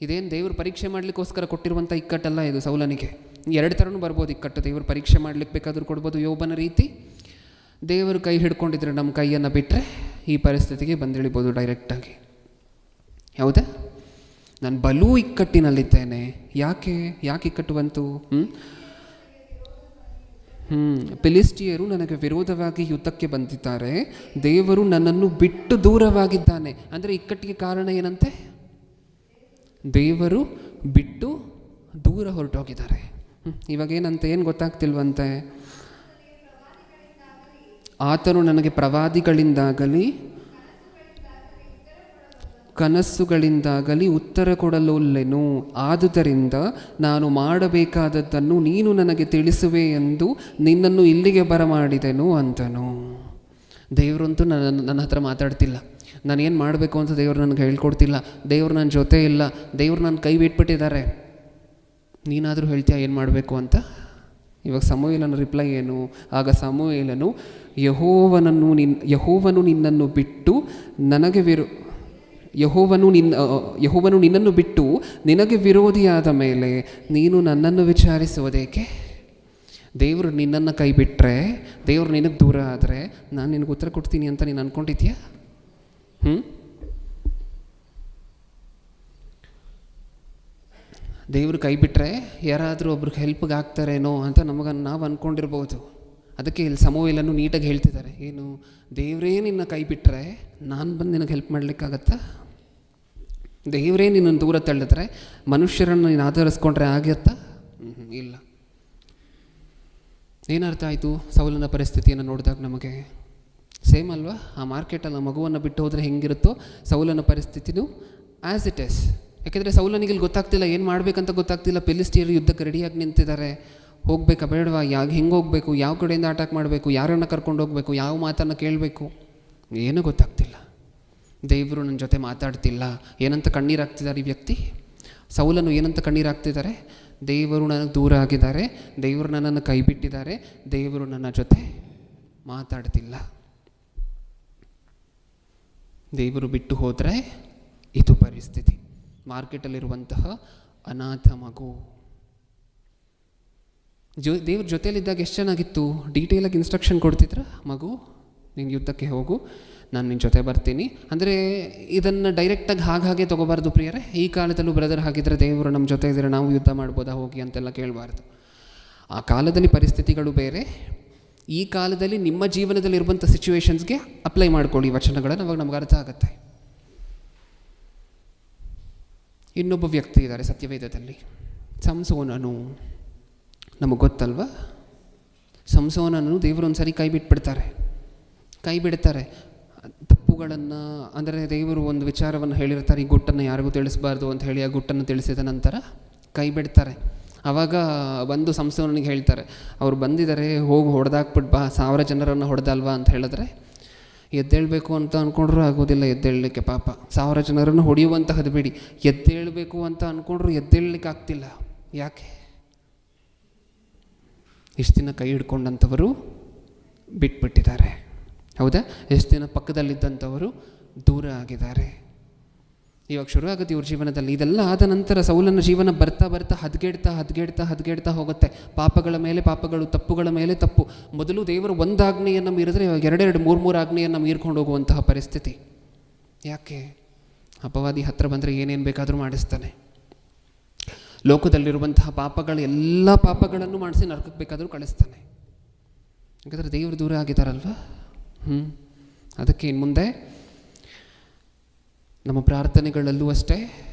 ಇದೇನು ದೇವರು ಪರೀಕ್ಷೆ ಮಾಡಲಿಕ್ಕೋಸ್ಕರ ಕೊಟ್ಟಿರುವಂಥ ಇಕ್ಕಟ್ಟಲ್ಲ ಇದು ಸೌಲನಿಗೆ. 2 ಥರನೂ ಬರ್ಬೋದು ಇಕ್ಕಟ್ಟು. ದೇವರು ಪರೀಕ್ಷೆ ಮಾಡಲಿಕ್ಕೆ ಬೇಕಾದರೂ ಕೊಡ್ಬೋದು, ಯೋಬನ ರೀತಿ. ದೇವರು ಕೈ ಹಿಡ್ಕೊಂಡಿದ್ರೆ ನಮ್ಮ ಕೈಯನ್ನು ಬಿಟ್ಟರೆ ಈ ಪರಿಸ್ಥಿತಿಗೆ ಬಂದಿಳಿಬೋದು ಡೈರೆಕ್ಟಾಗಿ. ಹೌದಾ? ನಾನು ಬಲೂ ಇಕ್ಕಟ್ಟಿನಲ್ಲಿದ್ದೇನೆ. ಯಾಕೆ ಇಕ್ಕಟ್ಟು ಬಂತು? ಫಿಲಿಸ್ಟಿಯರು ನನಗೆ ವಿರೋಧವಾಗಿ ಯುದ್ಧಕ್ಕೆ ಬಂದಿದ್ದಾರೆ, ದೇವರು ನನ್ನನ್ನು ಬಿಟ್ಟು ದೂರವಾಗಿದ್ದಾನೆ. ಅಂದರೆ ಇಕ್ಕಟ್ಟಿಗೆ ಕಾರಣ ಏನಂತೆ, ದೇವರು ಬಿಟ್ಟು ದೂರ ಹೊರಟೋಗಿದ್ದಾರೆ. ಇವಾಗ ಏನಂತೆ, ಏನು ಗೊತ್ತಾಗ್ತಿಲ್ವಂತೆ, ಆತನು ನನಗೆ ಪ್ರವಾದಿಗಳಿಂದಾಗಲಿ ಕನಸುಗಳಿಂದಾಗಲಿ ಉತ್ತರ ಕೊಡಲೊಲ್ಲೆನು. ಆದುದರಿಂದ ನಾನು ಮಾಡಬೇಕಾದದ್ದನ್ನು ನೀನು ನನಗೆ ತಿಳಿಸುವೆ ಎಂದು ನಿನ್ನನ್ನು ಇಲ್ಲಿಗೆ ಬರಮಾಡಿದೆನು ಅಂತನು. ದೇವರಂತೂ ನನ್ನ ಹತ್ರ ಮಾತಾಡ್ತಿಲ್ಲ, ನಾನೇನು ಮಾಡಬೇಕು ಅಂತ ದೇವರು ನನಗೆ ಹೇಳ್ಕೊಡ್ತಿಲ್ಲ, ದೇವರು ನನ್ನ ಜೊತೆ ಇಲ್ಲ, ದೇವರು ನನ್ನ ಕೈ ಬಿಟ್ಬಿಟ್ಟಿದ್ದಾರೆ. ನೀನಾದರೂ ಹೇಳ್ತೀಯ ಏನು ಮಾಡಬೇಕು ಅಂತ? ಇವಾಗ ಸಮುವೇಲನ ರಿಪ್ಲೈ ಏನು? ಆಗ ಸಮುವೇಲನು, ಯೆಹೋವನು ನಿನ್ನನ್ನು ಬಿಟ್ಟು ಯೆಹೋವನು ನಿನ್ನನ್ನು ಬಿಟ್ಟು ನಿನಗೆ ವಿರೋಧಿಯಾದ ಮೇಲೆ ನೀನು ನನ್ನನ್ನು ವಿಚಾರಿಸುವುದೇಕೆ? ದೇವರು ನಿನ್ನನ್ನು ಕೈ ಬಿಟ್ಟರೆ, ದೇವರು ನಿನಗೆ ದೂರ ಆದರೆ ನಾನು ನಿನಗೆ ಉತ್ತರ ಕೊಡ್ತೀನಿ ಅಂತ ನೀನು ಅಂದ್ಕೊಂಡಿದ್ಯಾ? ದೇವರು ಕೈ ಬಿಟ್ಟರೆ ಯಾರಾದರೂ ಒಬ್ರಿಗೆ ಹೆಲ್ಪ್ಗೆ ಆಗ್ತಾರೇನೋ ಅಂತ ನಾವು ಅಂದ್ಕೊಂಡಿರ್ಬೋದು. ಅದಕ್ಕೆ ಇಲ್ಲಿ ಸಮೂಹಲನ್ನು ನೀಟಾಗಿ ಹೇಳ್ತಿದ್ದಾರೆ, ಏನು ದೇವರೇ ನಿನ್ನ ಕೈ ಬಿಟ್ಟರೆ ನಾನು ಬಂದು ನಿನಗೆ ಹೆಲ್ಪ್ ಮಾಡಲಿಕ್ಕಾಗತ್ತಾ? ದೇವರೇ ನಿನ್ನನ್ನು ದೂರ ತಳ್ಳಿದ್ರೆ ಮನುಷ್ಯರನ್ನು ನೀನು ಆಧರಿಸ್ಕೊಂಡ್ರೆ ಆಗಿತ್ತಾ? ಇಲ್ಲ. ಏನರ್ಥ ಆಯಿತು ಸೌಲನ ಪರಿಸ್ಥಿತಿಯನ್ನು ನೋಡಿದಾಗ ನಮಗೆ? ಸೇಮ್ ಅಲ್ವಾ? ಆ ಮಾರ್ಕೆಟಲ್ಲಿ ಆ ಮಗುವನ್ನು ಬಿಟ್ಟು ಹೋದರೆ ಹೆಂಗಿರುತ್ತೋ ಸೌಲನ ಪರಿಸ್ಥಿತಿನೂ ಆ್ಯಸ್ ಇಟ್ ಈಸ್. ಯಾಕೆಂದರೆ ಸೌಲನಿಗೆ ಇಲ್ಲಿ ಗೊತ್ತಾಗ್ತಿಲ್ಲ, ಏನು ಮಾಡಬೇಕಂತ ಗೊತ್ತಾಗ್ತಿಲ್ಲ. ಫಿಲಿಸ್ಟಿಯರು ಯುದ್ಧಕ್ಕೆ ರೆಡಿಯಾಗಿ ನಿಂತಿದ್ದಾರೆ. ಹೋಗ್ಬೇಕಾ ಬೇಡವಾ, ಹೆಂಗೆ ಹೋಗಬೇಕು, ಯಾವ ಕಡೆಯಿಂದ ಅಟ್ಯಾಕ್ ಮಾಡಬೇಕು, ಯಾರನ್ನು ಕರ್ಕೊಂಡು ಹೋಗಬೇಕು, ಯಾವ ಮಾತನ್ನು ಕೇಳಬೇಕು, ಏನೂ ಗೊತ್ತಾಗ್ತಿಲ್ಲ. ದೇವರು ನನ್ನ ಜೊತೆ ಮಾತಾಡ್ತಿಲ್ಲ. ಏನಂತ ಕಣ್ಣೀರಾಗ್ತಿದ್ದಾರೆ ಈ ವ್ಯಕ್ತಿ? ಸೌಲನು ಏನಂತ ಕಣ್ಣೀರಾಗ್ತಿದ್ದಾರೆ? ದೇವರು ನನಗೆ ದೂರ ಆಗಿದ್ದಾರೆ, ದೇವರು ನನ್ನನ್ನು ಕೈ ಬಿಟ್ಟಿದ್ದಾರೆ, ದೇವರು ನನ್ನ ಜೊತೆ ಮಾತಾಡ್ತಿಲ್ಲ. ದೇವರು ಬಿಟ್ಟು ಹೋದರೆ ಇದು ಪರಿಸ್ಥಿತಿ. ಮಾರ್ಕೆಟಲ್ಲಿರುವಂತಹ ಅನಾಥ ಮಗು. ದೇವ್ರ ಜೊತೆಯಲ್ಲಿದ್ದಾಗ ಎಷ್ಟು ಚೆನ್ನಾಗಿತ್ತು, ಡೀಟೇಲಾಗಿ ಇನ್ಸ್ಟ್ರಕ್ಷನ್ ಕೊಡ್ತಿದ್ರ, ಮಗು ನೀನು ಯುದ್ಧಕ್ಕೆ ಹೋಗು, ನಾನು ನಿನ್ನ ಜೊತೆ ಬರ್ತೀನಿ. ಅಂದರೆ ಇದನ್ನು ಡೈರೆಕ್ಟಾಗಿ ಹಾಗೆ ತೊಗೋಬಾರ್ದು ಪ್ರಿಯರೇ. ಈ ಕಾಲದಲ್ಲೂ ಬ್ರದರ್ ಹಾಗಿದ್ರೆ ದೇವರು ನಮ್ಮ ಜೊತೆ ಇದ್ದರೆ ನಾವು ಯುದ್ಧ ಮಾಡ್ಬೋದಾ ಹೋಗಿ ಅಂತೆಲ್ಲ ಕೇಳಬಾರ್ದು. ಆ ಕಾಲದಲ್ಲಿ ಪರಿಸ್ಥಿತಿಗಳು ಬೇರೆ. ಈ ಕಾಲದಲ್ಲಿ ನಿಮ್ಮ ಜೀವನದಲ್ಲಿರುವಂಥ ಸಿಚುವೇಶನ್ಸ್ಗೆ ಅಪ್ಲೈ ಮಾಡ್ಕೊಳ್ಳಿ ವಚನಗಳನ್ನು, ಅವಾಗ ನಮ್ಗೆ ಅರ್ಥ ಆಗುತ್ತೆ. ಇನ್ನೊಬ್ಬ ವ್ಯಕ್ತಿ ಇದ್ದಾರೆ ಸತ್ಯವೇದದಲ್ಲಿ, ಸಂಸೋನನು. ನಮಗೆ ಗೊತ್ತಲ್ವ, ಸಂಸೋನನು ದೇವರು ಒಂದು ಸರಿ ಕೈ ಬಿಡ್ತಾರೆ. ತಪ್ಪುಗಳನ್ನು, ಅಂದರೆ ದೇವರು ಒಂದು ವಿಚಾರವನ್ನು ಹೇಳಿರ್ತಾರೆ, ಈ ಗುಟ್ಟನ್ನು ಯಾರಿಗೂ ತಿಳಿಸಬಾರ್ದು ಅಂತ ಹೇಳಿ ಆ ಗುಟ್ಟನ್ನು ತಿಳಿಸಿದ ನಂತರ ಕೈ ಬಿಡ್ತಾರೆ. ಆವಾಗ ಬಂದು ಸಂಸೋನನಿಗೆ ಹೇಳ್ತಾರೆ, ಅವ್ರು ಬಂದಿದ್ದಾರೆ, ಹೋಗಿ ಹೊಡೆದಾಕ್ಬಿಟ್ಟು ಬಾ, 1000 ಜನರನ್ನು ಹೊಡೆದಲ್ವಾ ಅಂತ ಹೇಳಿದ್ರೆ, ಎದ್ದೇಳಬೇಕು ಅಂತ ಅಂದ್ಕೊಂಡ್ರೂ ಆಗೋದಿಲ್ಲ ಎದ್ದೇಳಲಿಕ್ಕೆ. ಪಾಪ 1000 ಜನರನ್ನು ಹೊಡೆಯುವಂತಹದ್ದು ಬಿಡಿ, ಎದ್ದೇಳಬೇಕು ಅಂತ ಅಂದ್ಕೊಂಡ್ರು ಎದ್ದೇಳಲಿಕ್ಕೆ ಆಗ್ತಿಲ್ಲ. ಯಾಕೆ? ಇಷ್ಟು ದಿನ ಕೈ ಹಿಡ್ಕೊಂಡಂಥವರು ಬಿಟ್ಬಿಟ್ಟಿದ್ದಾರೆ, ಹೌದಾ? ಎಷ್ಟು ದಿನ ಪಕ್ಕದಲ್ಲಿದ್ದಂಥವರು ದೂರ ಆಗಿದ್ದಾರೆ. ಇವಾಗ ಶುರು ಆಗುತ್ತೆ ಇವ್ರ ಜೀವನದಲ್ಲಿ. ಇದೆಲ್ಲ ಆದ ನಂತರ ಸೌಲನ ಜೀವನ ಬರ್ತಾ ಹದಗೆಡ್ತಾ ಹೋಗುತ್ತೆ. ಪಾಪಗಳ ಮೇಲೆ ಪಾಪಗಳು, ತಪ್ಪುಗಳ ಮೇಲೆ ತಪ್ಪು. ಮೊದಲು ದೇವರು ಒಂದು ಆಜ್ಞೆಯನ್ನು ಮೀರಿದ್ರೆ ಇವಾಗ 2-3 ಆಜ್ಞೆಯನ್ನು ಮೀರ್ಕೊಂಡು ಹೋಗುವಂತಹ ಪರಿಸ್ಥಿತಿ. ಯಾಕೆ? ಅಪವಾದಿ ಹತ್ರ ಬಂದರೆ ಏನೇನು ಬೇಕಾದರೂ ಮಾಡಿಸ್ತಾನೆ. ಲೋಕದಲ್ಲಿರುವಂತಹ ಎಲ್ಲ ಪಾಪಗಳನ್ನು ಮಾಡಿಸಿ ನರಕಕ್ಕೆ ಬೇಕಾದರೂ ಕಳಿಸ್ತಾನೆ. ಯಾಕಂದರೆ ದೇವರು ದೂರ ಆಗಿದ್ದಾರಲ್ವ. ಅದಕ್ಕೆ ಇನ್ನು ಮುಂದೆ ನಮ್ಮ ಪ್ರಾರ್ಥನೆಗಳಲ್ಲೂ ಅಷ್ಟೇ,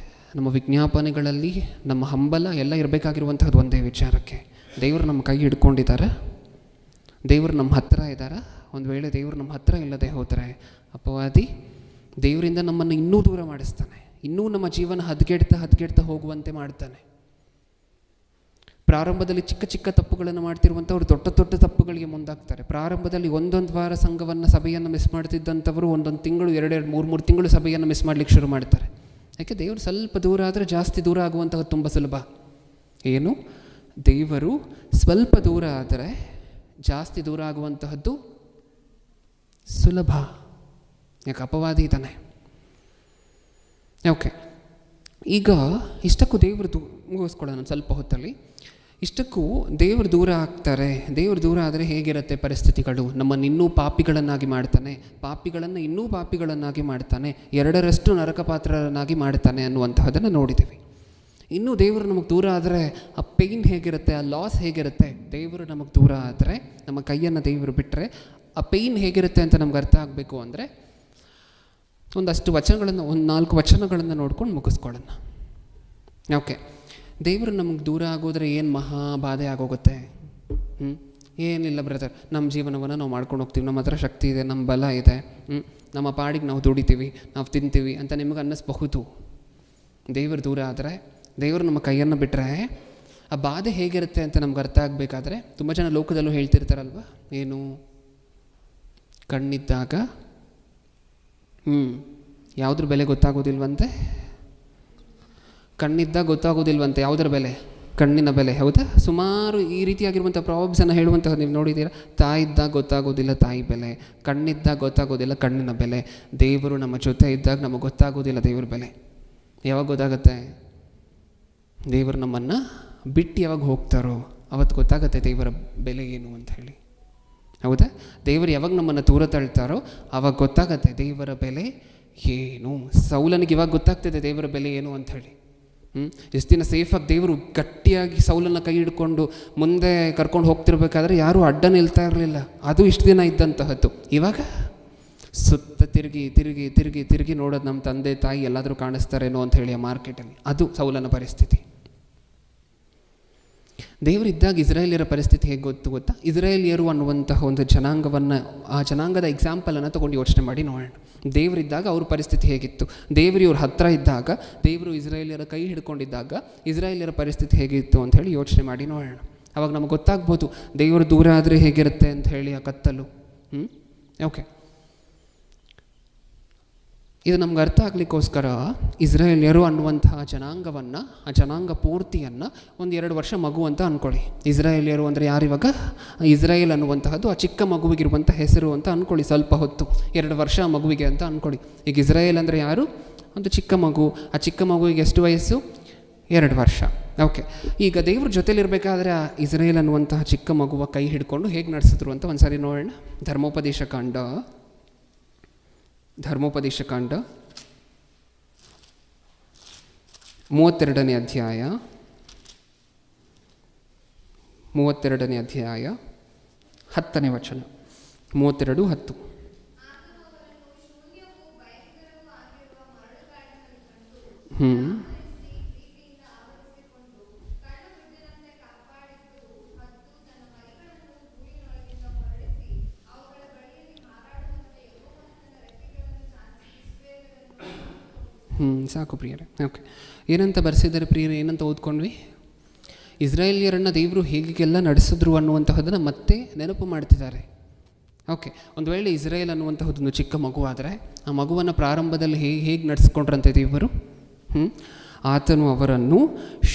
ನಮ್ಮ ವಿಜ್ಞಾಪನೆಗಳಲ್ಲಿ ನಮ್ಮ ಹಂಬಲ ಎಲ್ಲ ಇರಬೇಕಾಗಿರುವಂಥದ್ದು ಒಂದೇ ವಿಚಾರಕ್ಕೆ, ದೇವರು ನಮ್ಮ ಕೈ ಹಿಡ್ಕೊಂಡಿದ್ದಾರೆ, ದೇವರು ನಮ್ಮ ಹತ್ತಿರ ಇದ್ದಾರೆ. ಒಂದು ವೇಳೆ ದೇವರು ನಮ್ಮ ಹತ್ತಿರ ಇಲ್ಲದೆ ಹೋದರೆ ಅಪವಾದಿ ದೇವರಿಂದ ನಮ್ಮನ್ನು ಇನ್ನೂ ದೂರ ಮಾಡಿಸ್ತಾನೆ, ಇನ್ನೂ ನಮ್ಮ ಜೀವನ ಹದಗೆಡ್ತಾ ಹೋಗುವಂತೆ ಮಾಡ್ತಾನೆ. ಪ್ರಾರಂಭದಲ್ಲಿ ಚಿಕ್ಕ ತಪ್ಪುಗಳನ್ನು ಮಾಡ್ತಿರುವಂಥವ್ರು ದೊಡ್ಡ ತಪ್ಪುಗಳಿಗೆ ಮುಂದಾಗ್ತಾರೆ. ಪ್ರಾರಂಭದಲ್ಲಿ 1 ವಾರ ಸಭೆಯನ್ನು ಮಿಸ್ ಮಾಡ್ತಿದ್ದಂಥವರು 1 ತಿಂಗಳು 2-3 ತಿಂಗಳು ಸಭೆಯನ್ನು ಮಿಸ್ ಮಾಡಲಿಕ್ಕೆ ಶುರು ಮಾಡ್ತಾರೆ. ಯಾಕೆ? ದೇವರು ಸ್ವಲ್ಪ ದೂರ ಆದರೆ ಜಾಸ್ತಿ ದೂರ ಆಗುವಂತಹ ತುಂಬ ಸುಲಭ. ಏನು? ದೇವರು ಸ್ವಲ್ಪ ದೂರ ಆದರೆ ಜಾಸ್ತಿ ದೂರ ಆಗುವಂತಹದ್ದು ಸುಲಭ. ಯಾಕೆ? ಅಪವಾದಿ ಇದ್ದಾನೆ. ಓಕೆ, ಈಗ ಇಷ್ಟಕ್ಕೂ ದೇವರು ಮುಗಿಸ್ಕೊಳ್ಳೋಣ ಸ್ವಲ್ಪ ಹೊತ್ತಲ್ಲಿ. ಇಷ್ಟಕ್ಕೂ ದೇವರು ದೂರ ಆಗ್ತಾರೆ. ದೇವರು ದೂರ ಆದರೆ ಹೇಗಿರುತ್ತೆ ಪರಿಸ್ಥಿತಿಗಳು? ನಮ್ಮನ್ನು ಇನ್ನೂ ಪಾಪಿಗಳನ್ನಾಗಿ ಮಾಡ್ತಾನೆ, ಪಾಪಿಗಳನ್ನು ಇನ್ನೂ ಪಾಪಿಗಳನ್ನಾಗಿ ಮಾಡ್ತಾನೆ, 2ರಷ್ಟು ನರಕ ಪಾತ್ರರನ್ನಾಗಿ ಮಾಡ್ತಾನೆ ಅನ್ನುವಂತಹದನ್ನು ನೋಡಿದ್ದೀವಿ. ಇನ್ನೂ ದೇವರು ನಮಗೆ ದೂರ ಆದರೆ ಆ ಪೇಯ್ನ್ ಹೇಗಿರುತ್ತೆ, ಆ ಲಾಸ್ ಹೇಗಿರುತ್ತೆ? ದೇವರು ನಮಗೆ ದೂರ ಆದರೆ, ನಮ್ಮ ಕೈಯನ್ನು ದೇವರು ಬಿಟ್ಟರೆ ಆ ಪೇಯ್ನ್ ಹೇಗಿರುತ್ತೆ ಅಂತ ನಮ್ಗೆ ಅರ್ಥ ಆಗಬೇಕು ಅಂದರೆ ಒಂದಷ್ಟು ವಚನಗಳನ್ನು, 4 ವಚನಗಳನ್ನು ನೋಡ್ಕೊಂಡು ಮುಗಿಸ್ಕೊಳ್ಳೋಣ. ಓಕೆ, ದೇವರು ನಮಗೆ ದೂರ ಆಗೋದ್ರೆ ಏನು ಮಹಾಬಾಧೆ ಆಗೋಗುತ್ತೆ? ಏನಿಲ್ಲ ಬ್ರದರ್, ನಮ್ಮ ಜೀವನವನ್ನು ನಾವು ಮಾಡ್ಕೊಂಡು ಹೋಗ್ತೀವಿ, ನಮ್ಮ ಹತ್ರ ಶಕ್ತಿ ಇದೆ, ನಮ್ಮ ಬಲ ಇದೆ, ನಮ್ಮ ಪಾಡಿಗೆ ನಾವು ದುಡಿತೀವಿ, ನಾವು ತಿಂತೀವಿ ಅಂತ ನಿಮಗೆ ಅನ್ನಿಸ್ಬಹುದು. ದೇವರು ದೂರ ಆದರೆ, ದೇವರು ನಮ್ಮ ಕೈಯನ್ನು ಬಿಟ್ಟರೆ ಆ ಬಾಧೆ ಹೇಗಿರುತ್ತೆ ಅಂತ ನಮ್ಗೆ ಅರ್ಥ ಆಗಬೇಕಾದ್ರೆ, ತುಂಬ ಜನ ಲೋಕದಲ್ಲೂ ಹೇಳ್ತಿರ್ತಾರಲ್ವ, ಏನು ಕಣ್ಣಿದ್ದಾಗ ಯಾವುದ್ರ ಬೆಲೆ ಗೊತ್ತಾಗೋದಿಲ್ವಂತೆ, ಕಣ್ಣಿದ್ದಾಗ ಗೊತ್ತಾಗೋದಿಲ್ವಂತೆ ಯಾವುದರ ಬೆಲೆ, ಕಣ್ಣಿನ ಬೆಲೆ. ಹೌದಾ? ಸುಮಾರು ಈ ರೀತಿಯಾಗಿರುವಂಥ ಪ್ರಾಬ್ಸನ್ನು ಹೇಳುವಂತಹ ನೀವು ನೋಡಿದ್ದೀರಾ. ತಾಯಿದ್ದಾಗ ಗೊತ್ತಾಗೋದಿಲ್ಲ ತಾಯಿ ಬೆಲೆ, ಕಣ್ಣಿದ್ದಾಗ ಗೊತ್ತಾಗೋದಿಲ್ಲ ಕಣ್ಣಿನ ಬೆಲೆ. ದೇವರು ನಮ್ಮ ಜೊತೆ ಇದ್ದಾಗ ನಮಗೆ ಗೊತ್ತಾಗೋದಿಲ್ಲ ದೇವ್ರ ಬೆಲೆ. ಯಾವಾಗ ಗೊತ್ತಾಗತ್ತೆ? ದೇವರು ನಮ್ಮನ್ನು ಬಿಟ್ಟು ಯಾವಾಗ ಹೋಗ್ತಾರೋ ಅವತ್ತು ಗೊತ್ತಾಗತ್ತೆ ದೇವರ ಬೆಲೆ ಏನು ಅಂತ ಹೇಳಿ. ಹೌದಾ? ದೇವರು ಯಾವಾಗ ನಮ್ಮನ್ನು ದೂರ ತಳ್ತಾರೋ ಆವಾಗ ಗೊತ್ತಾಗತ್ತೆ ದೇವರ ಬೆಲೆ ಏನು. ಸೌಲನಿಗೆ ಇವಾಗ ಗೊತ್ತಾಗ್ತದೆ ದೇವರ ಬೆಲೆ ಏನು ಅಂತ ಹೇಳಿ. ಎಷ್ಟು ದಿನ ಸೇಫಾಗಿ ದೇವರು ಗಟ್ಟಿಯಾಗಿ ಸೌಲನ್ನು ಕೈ ಹಿಡ್ಕೊಂಡು ಮುಂದೆ ಕರ್ಕೊಂಡು ಹೋಗ್ತಿರ್ಬೇಕಾದ್ರೆ ಯಾರೂ ಅಡ್ಡ ನಿಲ್ತಾ ಇರಲಿಲ್ಲ. ಅದು ಇಷ್ಟು ದಿನ ಇದ್ದಂತಹದ್ದು. ಇವಾಗ ಸುತ್ತ ತಿರುಗಿ ತಿರುಗಿ ತಿರುಗಿ ತಿರುಗಿ ನೋಡೋದು ನಮ್ಮ ತಂದೆ ತಾಯಿ ಎಲ್ಲಾದರೂ ಕಾಣಿಸ್ತಾರೇನೋ ಅಂತ ಹೇಳಿ ಆ ಮಾರ್ಕೆಟಲ್ಲಿ. ಅದು ಸೌಲನ ಪರಿಸ್ಥಿತಿ. ದೇವರಿದ್ದಾಗ ಇಸ್ರಾಯೇಲಿಯರ ಪರಿಸ್ಥಿತಿ ಹೇಗೆ ಗೊತ್ತಾ? ಇಸ್ರಾಯೇಲಿಯರು ಅನ್ನುವಂತಹ ಒಂದು ಜನಾಂಗವನ್ನು, ಆ ಜನಾಂಗದ ಎಕ್ಸಾಂಪಲನ್ನು ತೊಗೊಂಡು ಯೋಚನೆ ಮಾಡಿ ನೋಡೋಣ. ದೇವರಿದ್ದಾಗ ಅವ್ರ ಪರಿಸ್ಥಿತಿ ಹೇಗಿತ್ತು, ದೇವರು ಇವ್ರ ಹತ್ತಿರ ಇದ್ದಾಗ, ದೇವರು ಇಸ್ರಾಯೇಲಿಯರ ಕೈ ಹಿಡ್ಕೊಂಡಿದ್ದಾಗ ಇಸ್ರಾಯೇಲಿಯರ ಪರಿಸ್ಥಿತಿ ಹೇಗಿತ್ತು ಅಂತ ಹೇಳಿ ಯೋಚನೆ ಮಾಡಿ ನೋಡೋಣ. ಅವಾಗ ನಮ್ಗೆ ಗೊತ್ತಾಗ್ಬೋದು ದೇವರು ದೂರ ಆದರೆ ಹೇಗಿರುತ್ತೆ ಅಂತ ಹೇಳಿ ಆ ಕತ್ತಲು. ಓಕೆ, ಇದು ನಮ್ಗೆ ಅರ್ಥ ಆಗಲಿಕ್ಕೋಸ್ಕರ ಇಸ್ರಾಯೇಲಿಯರು ಅನ್ನುವಂತಹ ಜನಾಂಗವನ್ನು, ಆ ಜನಾಂಗ ಪೂರ್ತಿಯನ್ನು 1-2 ವರ್ಷ ಮಗು ಅಂತ ಅಂದ್ಕೊಳ್ಳಿ. ಇಸ್ರಾಯೇಲಿಯರು ಅಂದರೆ ಯಾರಿವಾಗ? ಇಸ್ರಾಯೇಲ್ ಅನ್ನುವಂತಹದ್ದು ಆ ಚಿಕ್ಕ ಮಗುವಿಗಿರುವಂಥ ಹೆಸರು ಅಂತ ಅಂದ್ಕೊಳ್ಳಿ. ಸ್ವಲ್ಪ ಹೊತ್ತು 2 ವರ್ಷ ಮಗುವಿಗೆ ಅಂತ ಅಂದ್ಕೊಳ್ಳಿ. ಈಗ ಇಸ್ರಾಯೇಲ್ ಅಂದರೆ ಯಾರು? ಒಂದು ಚಿಕ್ಕ ಮಗು. ಆ ಚಿಕ್ಕ ಮಗುವಿಗೆ ಎಷ್ಟು ವಯಸ್ಸು? 2 ವರ್ಷ. ಓಕೆ, ಈಗ ದೇವ್ರ ಜೊತೆಲಿರಬೇಕಾದ್ರೆ ಆ ಇಸ್ರಾಯೇಲ್ ಅನ್ನುವಂತಹ ಚಿಕ್ಕ ಮಗುವ ಕೈ ಹಿಡ್ಕೊಂಡು ಹೇಗೆ ನಡೆಸಿದ್ರು ಅಂತ ಒಂದು ಸಾರಿ ನೋಡೋಣ. ಧರ್ಮೋಪದೇಶ ಕಾಂಡ 32ನೇ ಅಧ್ಯಾಯ 10ನೇ ವಚನ. 32:10. ಸಾಕು ಪ್ರಿಯರೇ. ಓಕೆ, ಏನಂತ ಬರೆಸಿದ್ದಾರೆ ಪ್ರಿಯರೇ? ಏನಂತ ಓದ್ಕೊಂಡ್ವಿ? ಇಸ್ರಾಯೇಲಿಯರನ್ನು ದೇವರು ಹೇಗೆಲ್ಲ ನಡೆಸಿದ್ರು ಅನ್ನುವಂತಹದನ್ನು ಮತ್ತೆ ನೆನಪು ಮಾಡ್ತಿದ್ದಾರೆ. ಓಕೆ, ಒಂದು ವೇಳೆ ಇಸ್ರಾಯೇಲ್ ಅನ್ನುವಂತಹದ್ದೊಂದು ಚಿಕ್ಕ ಮಗು ಆದರೆ ಆ ಮಗುವನ್ನು ಪ್ರಾರಂಭದಲ್ಲಿ ಹೇಗೆ ನಡೆಸ್ಕೊಂಡ್ರಂತೆ ದೇವರು? ಆತನು ಅವರನ್ನು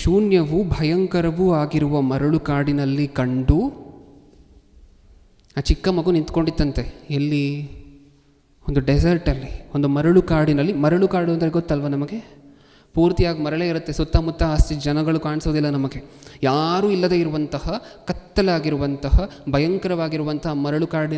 ಶೂನ್ಯವೂ ಭಯಂಕರವೂ ಆಗಿರುವ ಮರಳು ಕಾಡಿನಲ್ಲಿ ಕಂಡು. ಆ ಚಿಕ್ಕ ಮಗು ನಿಂತ್ಕೊಂಡಿತ್ತಂತೆ ಎಲ್ಲಿ? ಒಂದು ಡೆಸರ್ಟಲ್ಲಿ, ಒಂದು ಮರಳು ಕಾಡಿನಲ್ಲಿ. ಮರಳು ಕಾಡು ಅಂದರೆ ಗೊತ್ತಲ್ವ ನಮಗೆ? ಪೂರ್ತಿಯಾಗಿ ಮರಳೇ ಇರುತ್ತೆ, ಸುತ್ತಮುತ್ತ ಅಷ್ಟು ಜನಗಳು ಕಾಣಿಸೋದಿಲ್ಲ ನಮಗೆ. ಯಾರೂ ಇಲ್ಲದೇ ಇರುವಂತಹ ಕತ್ತಲಾಗಿರುವಂತಹ ಭಯಂಕರವಾಗಿರುವಂತಹ ಮರಳು ಕಾಡಿನ